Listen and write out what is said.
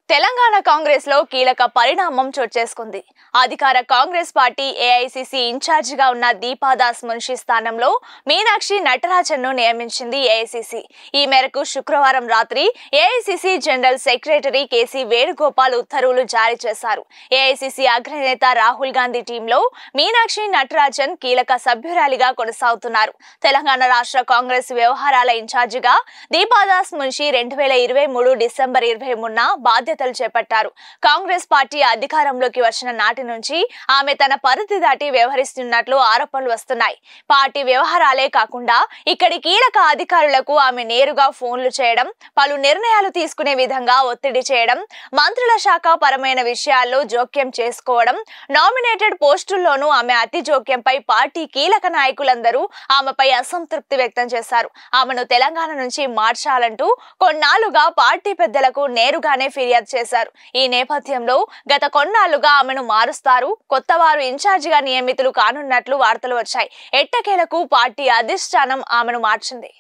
తెలంగాణ కాంగ్రెస్ లో కీలక పరిణామం చోటు చేసుకుంది. అధికార కాంగ్రెస్ పార్టీ ఏఐసీసీ ఇన్ఛార్జిగా ఉన్న దీపాదాస్ మున్షి స్థానంలో మీనాక్షి నటరాజన్ను నియమించింది ఏఐసీసీ. ఈ మేరకు శుక్రవారం రాత్రి AICC general secretary KC Venugopal ఉత్తర్వులు జారీ చేశారు. ఏఐసీసీ అగ్రనేత రాహుల్ గాంధీ టీంలో మీనాక్షి నటరాజన్ కీలక సభ్యురాలిగా కొనసాగుతున్నారు. తెలంగాణ రాష్ట్ర కాంగ్రెస్ వ్యవహారాల ఇన్ఛార్జిగా దీపాదాస్ మున్షి 2023 డిసెంబర్ 23న బాధ్యతలు చేపట్టారు. కాంగ్రెస్ పార్టీ అధికారంలోకి వచ్చిన నాటి నుంచి ఆమె తన పరిధి దాటి వ్యవహరిస్తున్నట్లు ఆరోపణలు వస్తున్నాయి. పార్టీ వ్యవహారాలే కాకుండా ఇక్కడి కీలక అధికారులకు ఆమె నేరుగా ఫోన్లు చేయడం, పలు నిర్ణయాలు తీసుకునే విధంగా ఒత్తిడి చేయడం, మంత్రుల శాఖ పరమైన విషయాల్లో జోక్యం చేసుకోవడం, నామినేటెడ్ పోస్టుల్లోనూ ఆమె అతి జోక్యంపై పార్టీ కీలక నాయకులందరూ ఆమెపై అసంతృప్తి వ్యక్తం చేశారు. ఆమెను తెలంగాణ నుంచి మార్చాలంటూ కొన్నాళ్లుగా పార్టీ పెద్దలకు నేరుగానే ఫిర్యాదు చేశారు. ఈ నేపథ్యంలో గత కొన్నాళ్లుగా ఆమెను మారుస్తారు, కొత్తవారు ఇన్ఛార్జిగా నియమితులు కానున్నట్లు వార్తలు వచ్చాయి. ఎట్టకేలకు పార్టీ అధిష్టానం ఆమెను మార్చింది.